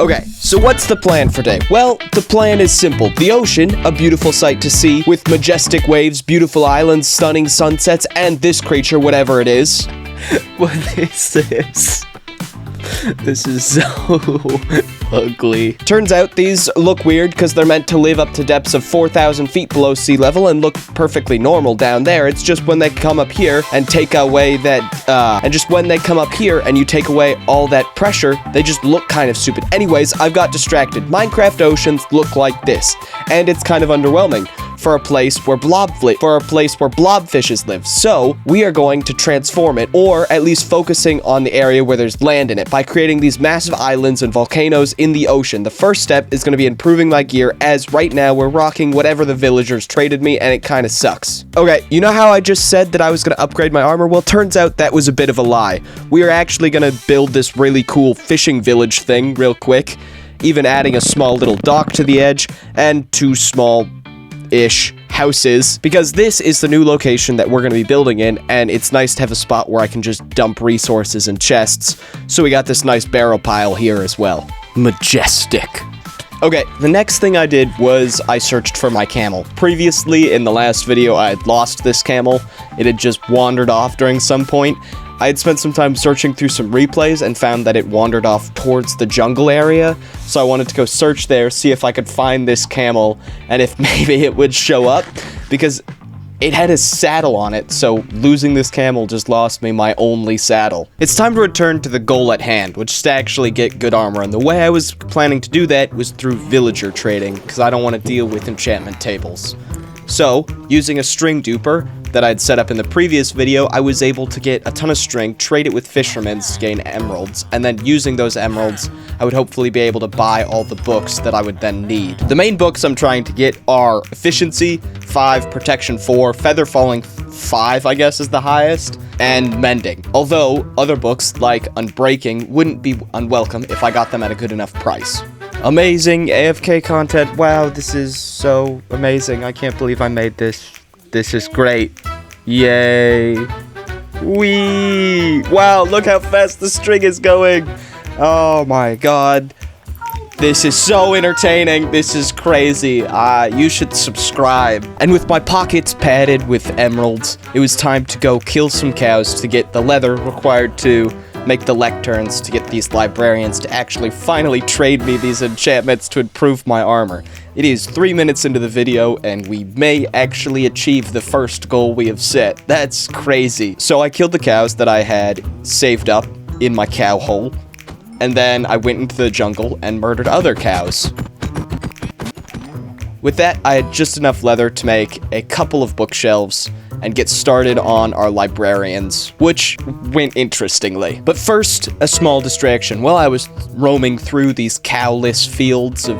Okay, so what's the plan for today? Well, the plan is simple. The ocean, a beautiful sight to see, with majestic waves, beautiful islands, stunning sunsets, and this creature, whatever it is. What is this? This is so ugly. Turns out these look weird because they're meant to live up to depths of 4,000 feet below sea level and look perfectly normal down there. It's just when they come up here and take away that, and just when they come up here and you take away all that pressure, they just look kind of stupid. Anyways, I've got distracted. Minecraft oceans look like this, and it's kind of underwhelming for a place where blobfishes live. So we are going to transform it, or at least focusing on the area where there's land in it, by creating these massive islands and volcanoes in the ocean. The first step is going to be improving my gear, as right now we're rocking whatever the villagers traded me, and it kind of sucks. Okay, you know how I just said that I was going to upgrade my armor? Well, turns out that was a bit of a lie. We are actually going to build this really cool fishing village thing real quick, even adding a small little dock to the edge, and 2 small-ish houses, because this is the new location that we're going to be building in, and it's nice to have a spot where I can just dump resources and chests. So we got this nice barrel pile here as well. Majestic. Okay, the next thing I did was I searched for my camel. Previously, in the last video, I had lost this camel. It had just wandered off during some point. I had spent some time searching through some replays and found that it wandered off towards the jungle area. So I wanted to go search there, see if I could find this camel, and if maybe it would show up, because it had a saddle on it, so losing this camel just lost me my only saddle. It's time to return to the goal at hand, which is to actually get good armor, and the way I was planning to do that was through villager trading, because I don't want to deal with enchantment tables. So, using a string duper that I'd set up in the previous video, I was able to get a ton of string, trade it with fishermen to gain emeralds, and then using those emeralds, I would hopefully be able to buy all the books that I would then need. The main books I'm trying to get are Efficiency 5, Protection 4, Feather Falling 5, I guess is the highest, and Mending. Although, other books, like Unbreaking, wouldn't be unwelcome if I got them at a good enough price. Amazing AFK content. Wow, this is so amazing. I can't believe I made this. This is great. Yay. Whee! Wow, look how fast the string is going. Oh my god. This is so entertaining. This is crazy. You should subscribe. And with my pockets padded with emeralds, it was time to go kill some cows to get the leather required to make the lecterns, to get these librarians to actually finally trade me these enchantments to improve my armor. It is 3 minutes into the video, and we may actually achieve the first goal we have set. That's crazy. So I killed the cows that I had saved up in my cow hole, and then I went into the jungle and murdered other cows. With that, I had just enough leather to make a couple of bookshelves and get started on our librarians, which went interestingly. But first, a small distraction. While I was roaming through these cowless fields of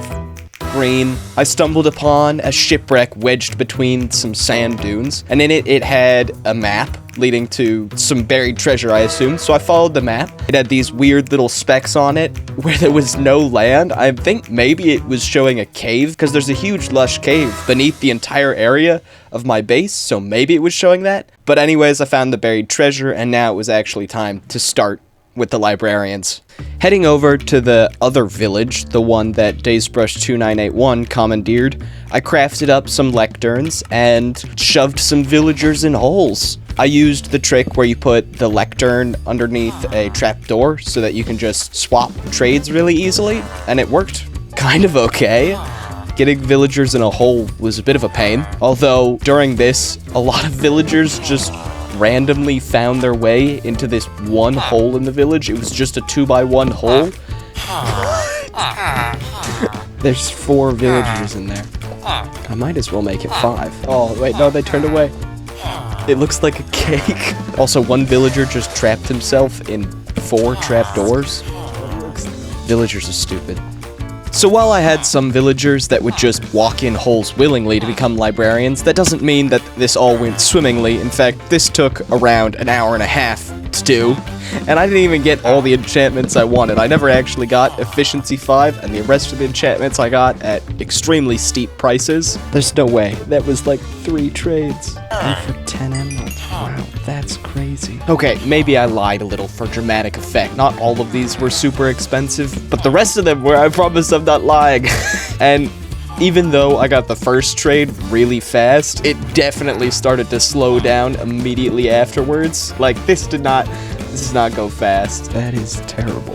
green, I stumbled upon a shipwreck wedged between some sand dunes, and in it had a map leading to some buried treasure, I assume. So I followed the map. It had these weird little specks on it where there was no land. I think maybe it was showing a cave, because there's a huge lush cave beneath the entire area of my base, so maybe it was showing that. But anyways, I found the buried treasure, and now it was actually time to start with the librarians. Heading over to the other village, the one that Daysbrush2981 commandeered, I crafted up some lecterns and shoved some villagers in holes. I used the trick where you put the lectern underneath a trapdoor so that you can just swap trades really easily, and it worked kind of okay. Getting villagers in a hole was a bit of a pain, although during this, a lot of villagers just randomly found their way into this one hole in the village. It was just a 2x1 hole. There's 4 villagers in there. I might as well make it 5. Oh, wait, no, they turned away. It looks like a cake. Also, one villager just trapped himself in 4 trapdoors. Villagers are stupid. So while I had some villagers that would just walk in holes willingly to become librarians, that doesn't mean that this all went swimmingly. In fact, this took around an hour and a half to do, and I didn't even get all the enchantments I wanted. I never actually got Efficiency 5, and the rest of the enchantments I got at extremely steep prices. There's no way. That was like 3 trades. And for 10 emeralds. Wow. That's crazy. Okay, maybe I lied a little for dramatic effect. Not all of these were super expensive, but the rest of them were. I promise I'm not lying. And even though I got the first trade really fast, it definitely started to slow down immediately afterwards. Like, this does not go fast. That is terrible.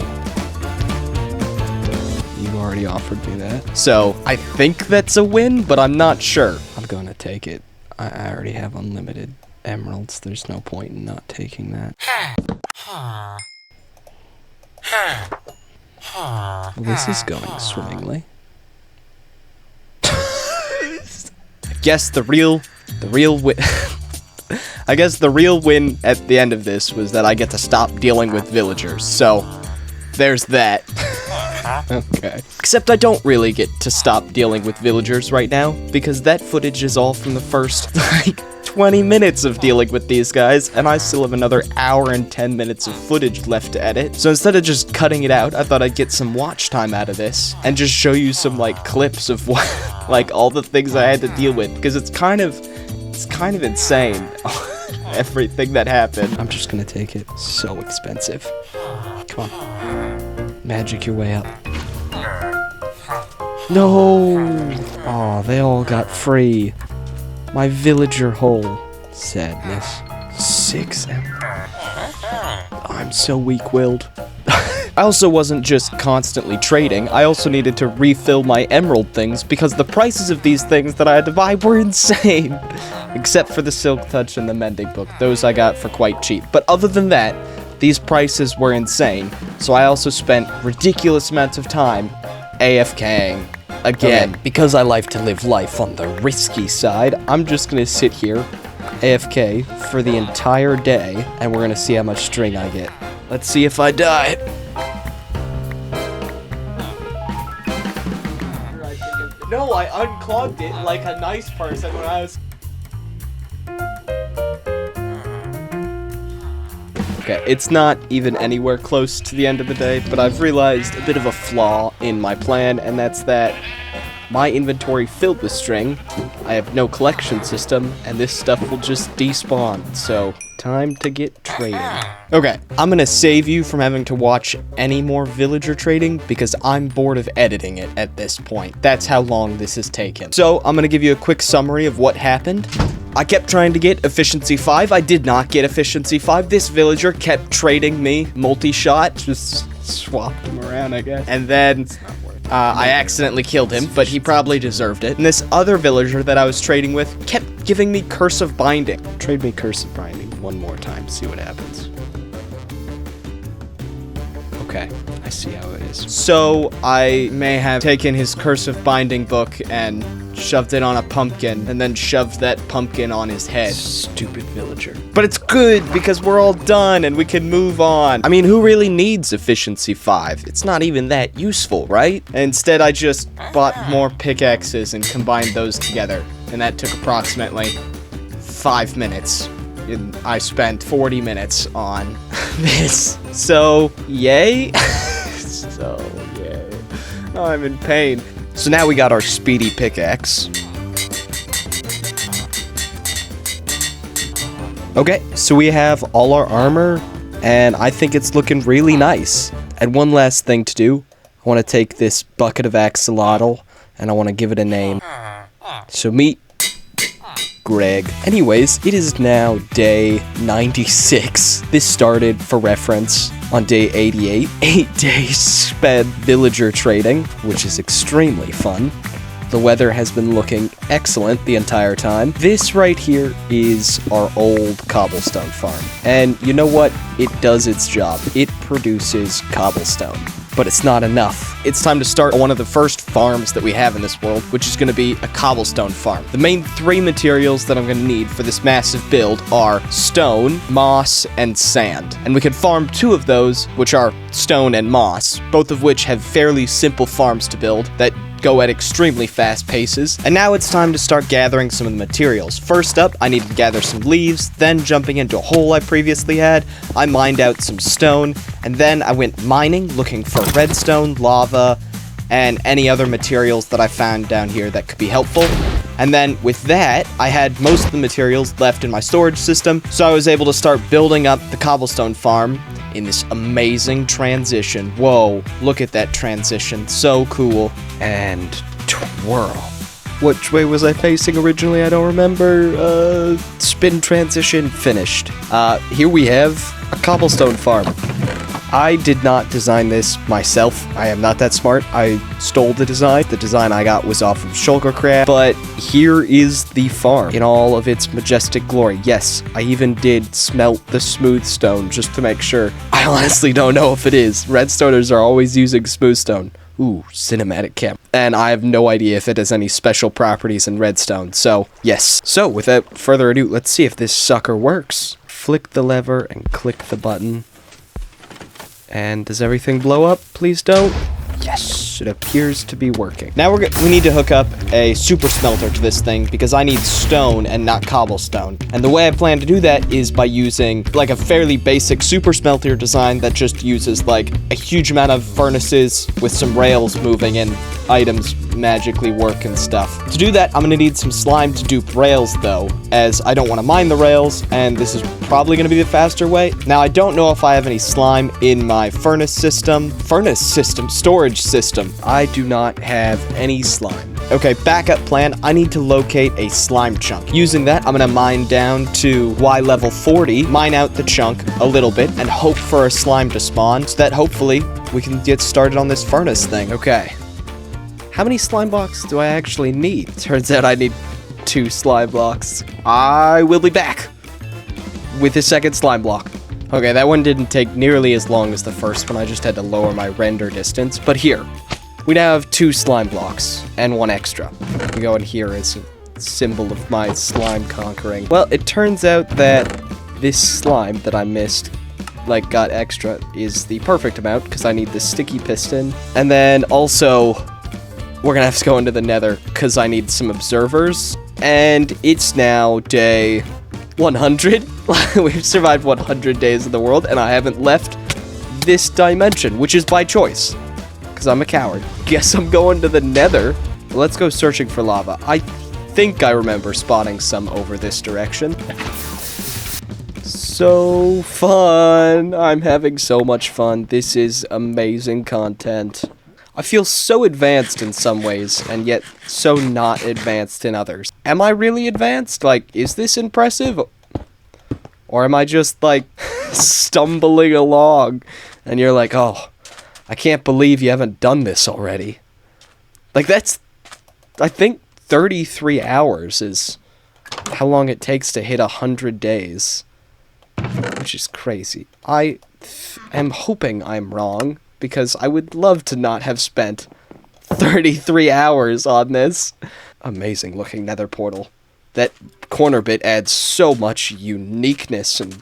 You already offered me that. So, I think that's a win, but I'm not sure. I'm gonna take it. I already have unlimited emeralds. There's no point in not taking that. Well, this is going swimmingly. I guess the real win. I guess the real win at the end of this was that I get to stop dealing with villagers. So, there's that. Okay. Except I don't really get to stop dealing with villagers right now, because that footage is all from the first, like, 20 minutes of dealing with these guys, and I still have another hour and 10 minutes of footage left to edit. So instead of just cutting it out, I thought I'd get some watch time out of this, and just show you some, like, clips of what, like, all the things I had to deal with, because it's kind of insane. Everything that happened. I'm just gonna take it. So expensive. Come on. Magic your way up. No! Aw, they all got free. My villager hole. Sadness. 6 emeralds. I'm so weak-willed. I also wasn't just constantly trading, I also needed to refill my emerald things because the prices of these things that I had to buy were insane. Except for the silk touch and the mending book. Those I got for quite cheap. But other than that, these prices were insane. So I also spent ridiculous amounts of time AFKing. Again, because I like to live life on the risky side, I'm just gonna sit here, AFK, for the entire day, and we're gonna see how much string I get. Let's see if I die. No, I unclogged it like a nice person when I was... Okay, it's not even anywhere close to the end of the day, but I've realized a bit of a flaw in my plan, and that's that my inventory filled with string, I have no collection system, and this stuff will just despawn, so time to get trading. Okay, I'm gonna save you from having to watch any more villager trading because I'm bored of editing it at this point. That's how long this has taken. So I'm gonna give you a quick summary of what happened. I kept trying to get efficiency 5. I did not get efficiency 5. This villager kept trading me multi-shot. Just swapped him around, I guess. And then I accidentally killed him, but he probably deserved it. And this other villager that I was trading with kept giving me cursive binding. Trade me cursive binding one more time, see what happens. Okay, I see how it is. So I may have taken his cursive binding book and shoved it on a pumpkin, and then shoved that pumpkin on his head. Stupid villager. But it's good, because we're all done, and we can move on. I mean, who really needs efficiency 5? It's not even that useful, right? Instead, I just bought more pickaxes and combined those together, and that took approximately 5 minutes. And I spent 40 minutes on this. So, yay? So, yay. I'm in pain. So now we got our speedy pickaxe. Okay, so we have all our armor, and I think it's looking really nice. And one last thing to do, I want to take this bucket of axolotl, and I want to give it a name. So meet Greg. Anyways, it is now day 96. This started, for reference, on day 88. 8 days spent villager trading, which is extremely fun. The weather has been looking excellent the entire time. This right here is our old cobblestone farm. And you know what? It does its job. It produces cobblestone. But it's not enough. It's time to start one of the first farms that we have in this world, which is going to be a cobblestone farm. The main 3 materials that I'm going to need for this massive build are stone, moss, and sand. And we can farm 2 of those, which are stone and moss, both of which have fairly simple farms to build that go at extremely fast paces. And now it's time to start gathering some of the materials. First up, I need to gather some leaves, then jumping into a hole I previously had, I mined out some stone, and then I went mining, looking for redstone, lava, and any other materials that I found down here that could be helpful. And then with that, I had most of the materials left in my storage system, so I was able to start building up the cobblestone farm in this amazing transition. Whoa, look at that transition, so cool. And twirl. Which way was I facing originally? I don't remember. Spin transition finished. Here we have a cobblestone farm. I did not design this myself. I am not that smart. I stole the design. The design I got was off of SUBCribe, but here is the farm in all of its majestic glory. Yes, I even did smelt the smooth stone just to make sure. I honestly don't know if it is. Redstoners are always using smooth stone. Ooh, cinematic cam. And I have no idea if it has any special properties in redstone, so yes. So without further ado, let's see if this sucker works. Flick the lever and click the button. And does everything blow up? Please don't. Yes, it appears to be working. Now we need to hook up a super smelter to this thing because I need stone and not cobblestone. And the way I plan to do that is by using like a fairly basic super smelter design that just uses like a huge amount of furnaces with some rails moving and items magically work and stuff. To do that, I'm gonna need some slime to dupe rails though, as I don't want to mine the rails, and this is probably gonna be the faster way. Now I don't know if I have any slime in my storage system. I do not have any slime. Okay, backup plan. I need to locate a slime chunk. Using that, I'm gonna mine down to Y level 40, mine out the chunk a little bit, and hope for a slime to spawn so that hopefully we can get started on this furnace thing. Okay. How many slime blocks do I actually need? Turns out I need 2 slime blocks. I will be back with the second slime block. Okay, that one didn't take nearly as long as the first one. I just had to lower my render distance. But here, we now have 2 slime blocks and 1 extra. We go in here as a symbol of my slime conquering. Well, it turns out that this slime that I missed, like, got extra, is the perfect amount because I need the sticky piston. And then also, we're gonna have to go into the nether because I need some observers. And it's now day 100. We've survived 100 days in the world, and I haven't left this dimension, which is by choice, because I'm a coward. Guess I'm going to the nether. Let's go searching for lava. I think I remember spotting some over this direction. So fun. I'm having so much fun. This is amazing content. I feel so advanced in some ways, and yet so not advanced in others. Am I really advanced? Like, is this impressive? Or am I just, like, stumbling along? And you're like, oh, I can't believe you haven't done this already. Like, that's, I think 33 hours is how long it takes to hit 100 days. Which is crazy. I am hoping I'm wrong, because I would love to not have spent 33 hours on this. Amazing looking nether portal. That corner bit adds so much uniqueness and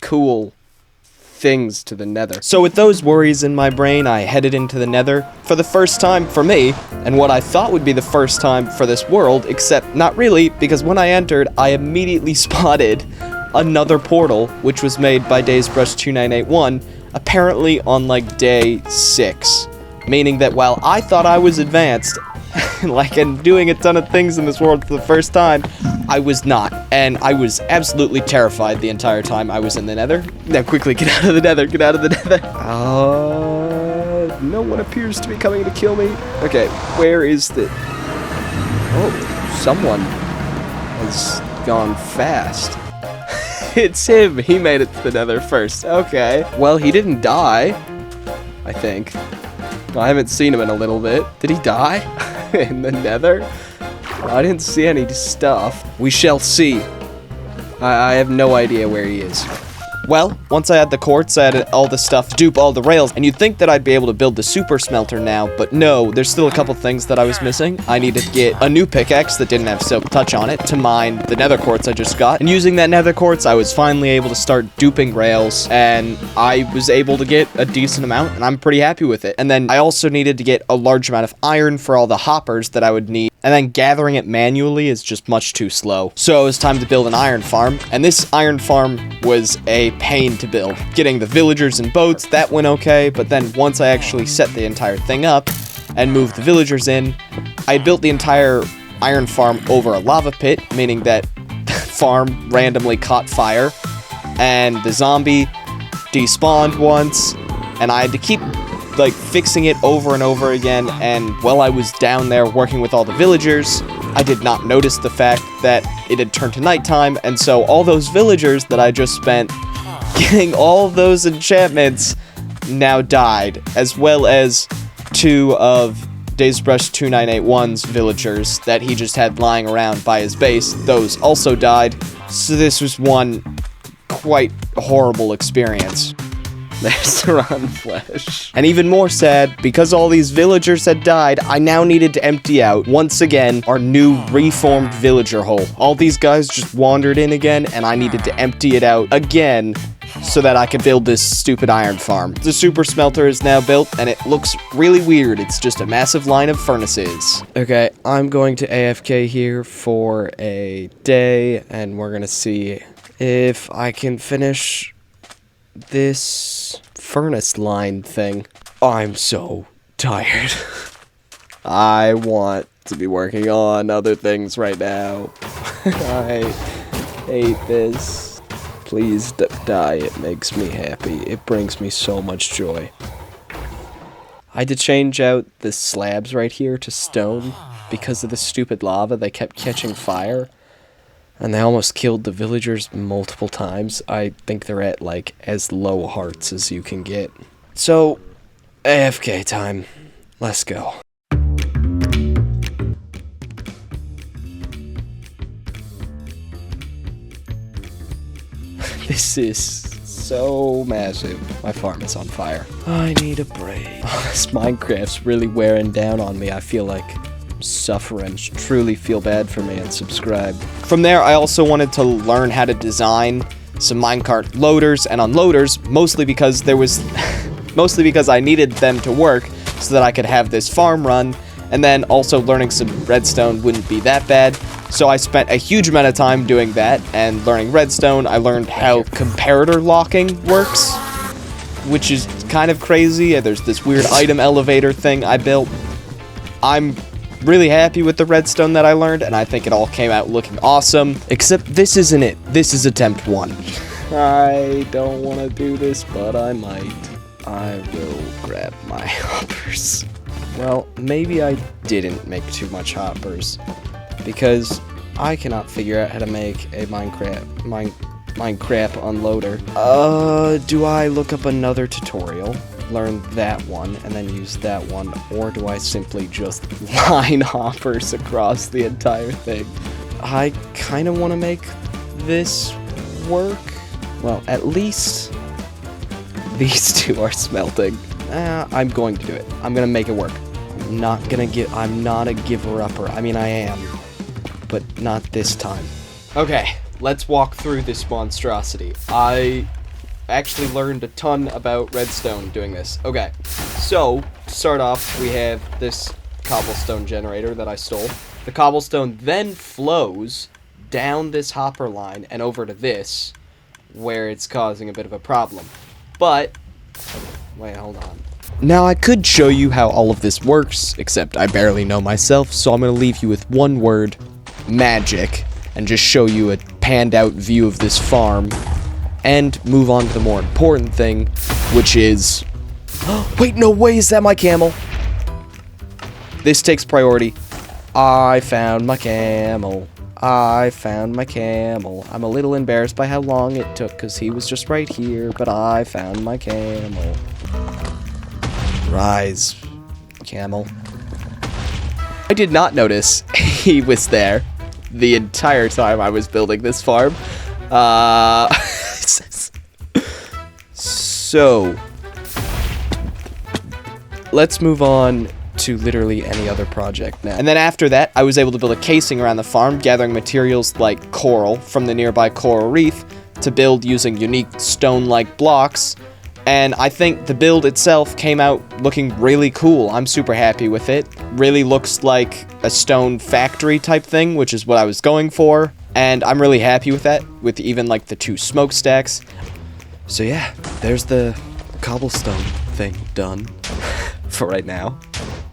cool things to the nether. So with those worries in my brain, I headed into the nether for the first time for me, and what I thought would be the first time for this world, except not really, because when I entered, I immediately spotted another portal, which was made by DaysBrush2981, apparently on like day 6, meaning that while I thought I was advanced, like, and doing a ton of things in this world for the first time, I was not, and I was absolutely terrified the entire time I was in the nether. Now quickly, get out of the nether, get out of the nether. No one appears to be coming to kill me. Okay, where is the... Oh, someone has gone fast. It's him. He made it to the nether first. Okay. Well, he didn't die, I think. I haven't seen him in a little bit. Did he die in the nether? I didn't see any stuff. We shall see. I have no idea where he is. Well, once I had the quartz, I had all the stuff to dupe all the rails, and you'd think that I'd be able to build the super smelter now, but no, there's still a couple things that I was missing. I needed to get a new pickaxe that didn't have silk touch on it to mine the nether quartz I just got, and using that nether quartz, I was finally able to start duping rails, and I was able to get a decent amount, and I'm pretty happy with it. And then I also needed to get a large amount of iron for all the hoppers that I would need, and then gathering it manually is just much too slow. So it was time to build an iron farm, and this iron farm was a pain to build. Getting the villagers and boats, that went okay, but then once I actually set the entire thing up, and moved the villagers in. I had built the entire iron farm over a lava pit, meaning that the farm randomly caught fire, and the zombie despawned once, and I had to keep like fixing it over and over again. And while I was down there working with all the villagers, I did not notice the fact that it had turned to nighttime, and so all those villagers that I just spent getting all those enchantments now died, as well as 2 of Daysbrush 2981's villagers that he just had lying around by his base. Those also died, so this was one quite horrible experience. There's the rotten flesh. And even more sad, because all these villagers had died, I now needed to empty out, once again, our new reformed villager hole. All these guys just wandered in again, and I needed to empty it out again, so that I could build this stupid iron farm. The super smelter is now built, and it looks really weird. It's just a massive line of furnaces. Okay, I'm going to AFK here for a day, and we're gonna see if I can finish this furnace line thing. I'm so tired. I want to be working on other things right now. I hate this. Please die. It makes me happy. It brings me so much joy. I had to change out the slabs right here to stone because of the stupid lava. They kept catching fire. And they almost killed the villagers multiple times. I think they're at, like, as low hearts as you can get. So, AFK time. Let's go. This is so massive. My farm is on fire. I need a break. This Minecraft's really wearing down on me. I feel like suffering. Truly feel bad for me, and subscribe. From there, I also wanted to learn how to design some minecart loaders and unloaders, mostly because I needed them to work so that I could have this farm run, and then also learning some redstone wouldn't be that bad. So I spent a huge amount of time doing that and learning redstone. I learned how comparator locking works, which is kind of crazy. There's this weird item elevator thing I built. I'm really happy with the redstone that I learned, and I think it all came out looking awesome. Except this isn't it. This is attempt 1. I don't want to do this, but I might. I will grab my hoppers. Well, maybe I didn't make too much hoppers, because I cannot figure out how to make a Minecraft unloader. Do I look up another tutorial, learn that one, and then use that one, or do I simply just line hoppers across the entire thing? I kind of want to make this work. Well, at least these 2 are smelting. I'm going to do it. I'm gonna make it work. I'm not a giver-upper. I mean, I am, but not this time. Okay, let's walk through this monstrosity. I actually learned a ton about redstone doing this. Okay, so to start off, we have this cobblestone generator that I stole. The cobblestone then flows down this hopper line and over to this, where it's causing a bit of a problem. But wait, hold on. Now I could show you how all of this works, except I barely know myself, so I'm gonna leave you with one word: magic, and just show you a panned out view of this farm, and move on to the more important thing, which is... Wait, no way, is that my camel? This takes priority. I found my camel. I found my camel. I'm a little embarrassed by how long it took, because he was just right here, but I found my camel. Rise, camel. I did not notice he was there the entire time I was building this farm. So, let's move on to literally any other project now. And then after that, I was able to build a casing around the farm, gathering materials like coral from the nearby coral reef to build using unique stone-like blocks. And I think the build itself came out looking really cool. I'm super happy with it. Really looks like a stone factory type thing, which is what I was going for. And I'm really happy with that, with even like the 2 smokestacks. So yeah, there's the cobblestone thing done for right now.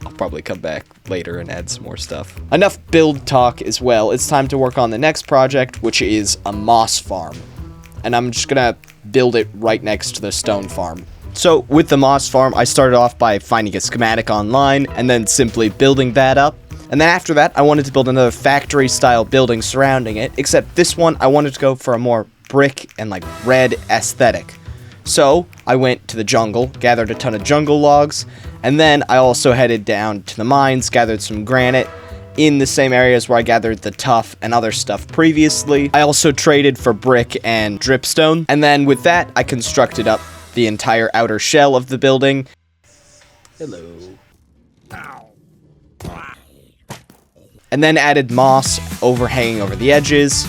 I'll probably come back later and add some more stuff. Enough build talk as well. It's time to work on the next project, which is a moss farm. And I'm just gonna build it right next to the stone farm. So with the moss farm, I started off by finding a schematic online and then simply building that up. And then after that, I wanted to build another factory-style building surrounding it, except this one, I wanted to go for a more brick and, like, red aesthetic. So, I went to the jungle, gathered a ton of jungle logs, and then I also headed down to the mines, gathered some granite in the same areas where I gathered the tuff and other stuff previously. I also traded for brick and dripstone, and then with that, I constructed up the entire outer shell of the building. Hello. And then added moss overhanging over the edges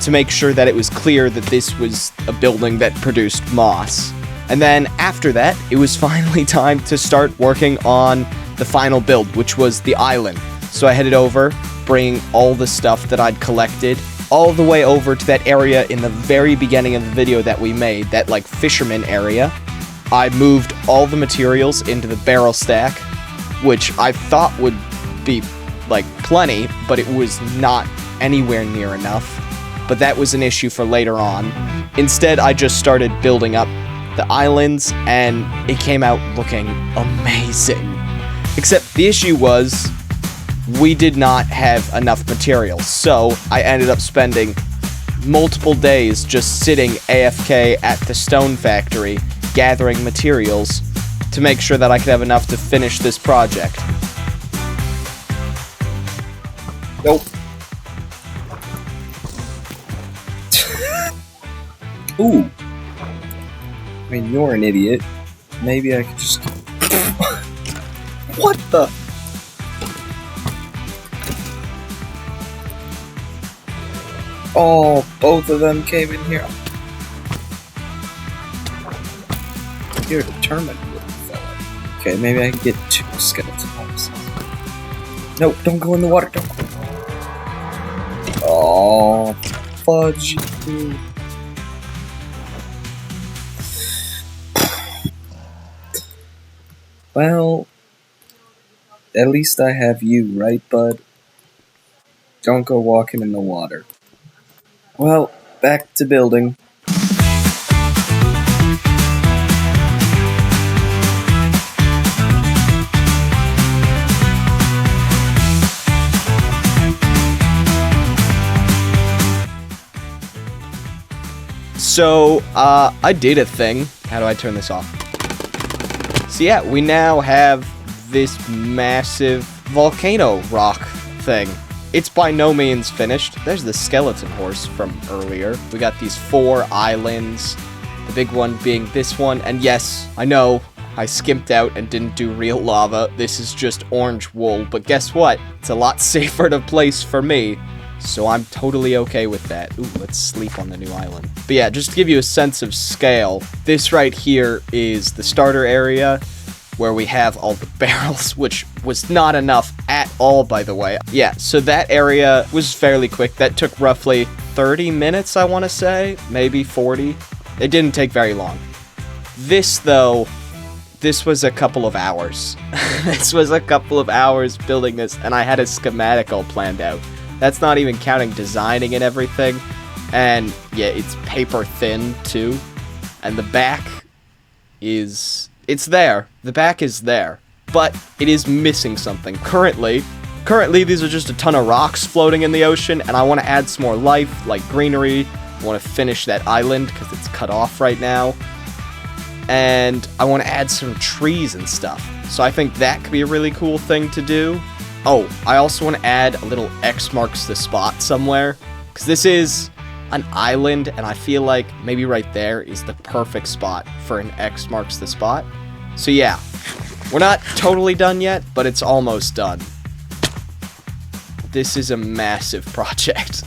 to make sure that it was clear that this was a building that produced moss. And then after that, it was finally time to start working on the final build, which was the island. So I headed over, bringing all the stuff that I'd collected all the way over to that area in the very beginning of the video that we made, that like fisherman area. I moved all the materials into the barrel stack, which I thought would be like plenty, but it was not anywhere near enough. But that was an issue for later on. Instead, I just started building up the islands, and it came out looking amazing. Except the issue was, we did not have enough materials, so I ended up spending multiple days just sitting AFK at the stone factory, gathering materials to make sure that I could have enough to finish this project. Nope. Ooh. I mean, you're an idiot. Maybe I could just... What the... Oh, both of them came in here. You're determined, little fella. Okay, maybe I can get 2 skeleton horses. No, don't go in the water. Don't go. Oh, fudge. Well, at least I have you, right, bud? Don't go walking in the water. Well, back to building. So, I did a thing. How do I turn this off? So yeah, we now have this massive volcano rock thing. It's by no means finished. There's the skeleton horse from earlier. We got these 4 islands, the big one being this one. And yes, I know, I skimped out and didn't do real lava. This is just orange wool, but guess what? It's a lot safer to place for me. So I'm totally okay with that. Ooh, let's sleep on the new island. But yeah, just to give you a sense of scale, this right here is the starter area where we have all the barrels, which was not enough at all, by the way. Yeah, so that area was fairly quick. That took roughly 30 minutes, I want to say, maybe 40. It didn't take very long. This, though, this was a couple of hours. This was a couple of hours building this, and I had a schematic all planned out. That's not even counting designing and everything. And yeah, it's paper thin too. And the back is... it's there. The back is there. But it is missing something. Currently, these are just a ton of rocks floating in the ocean, and I want to add some more life, like greenery. I want to finish that island, because it's cut off right now. And I want to add some trees and stuff. So I think that could be a really cool thing to do. Oh, I also want to add a little X marks the spot somewhere, because this is an island, and I feel like maybe right there is the perfect spot for an X marks the spot. So yeah, we're not totally done yet, but it's almost done. This is a massive project.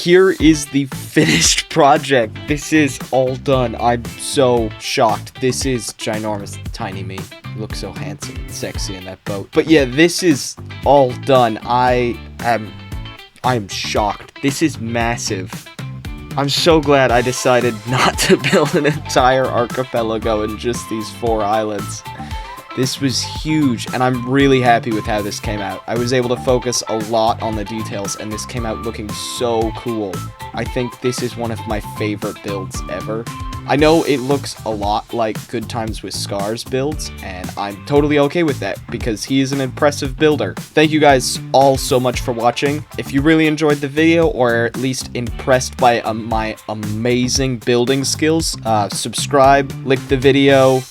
here is the finished project. This is all done. I'm so shocked. This is ginormous. Tiny me. You look so handsome and sexy in that boat. But yeah, this is all done. I'm shocked. This is massive. I'm so glad I decided not to build an entire archipelago in just these 4 islands. This was huge, and I'm really happy with how this came out. I was able to focus a lot on the details, and this came out looking so cool. I think this is one of my favorite builds ever. I know it looks a lot like Good Times with Scars builds, and I'm totally okay with that, because he is an impressive builder. Thank you guys all so much for watching. If you really enjoyed the video, or at least impressed by my amazing building skills, subscribe, like the video,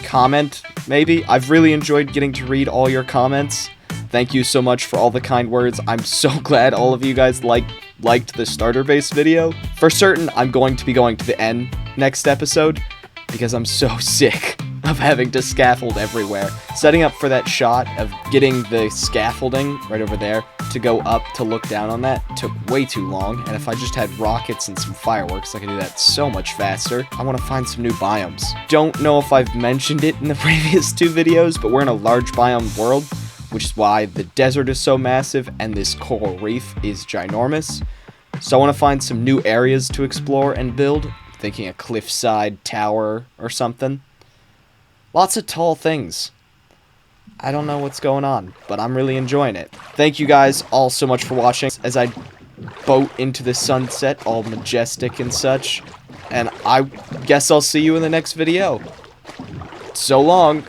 comment, maybe. I've really enjoyed getting to read all your comments. Thank you so much for all the kind words. I'm so glad all of you guys liked the starter base video. For certain, I'm going to be going to the end next episode, because I'm so sick of having to scaffold everywhere. Setting up for that shot of getting the scaffolding right over there to go up to look down on that took way too long, and if I just had rockets and some fireworks, I could do that so much faster. I want to find some new biomes. Don't know if I've mentioned it in the previous 2 videos, but we're in a large biome world, which is why the desert is so massive and this coral reef is ginormous. So I want to find some new areas to explore and build. Thinking a cliffside tower or something. Lots of tall things. I don't know what's going on, but I'm really enjoying it. Thank you guys all so much for watching as I boat into the sunset, all majestic and such. And I guess I'll see you in the next video. So long.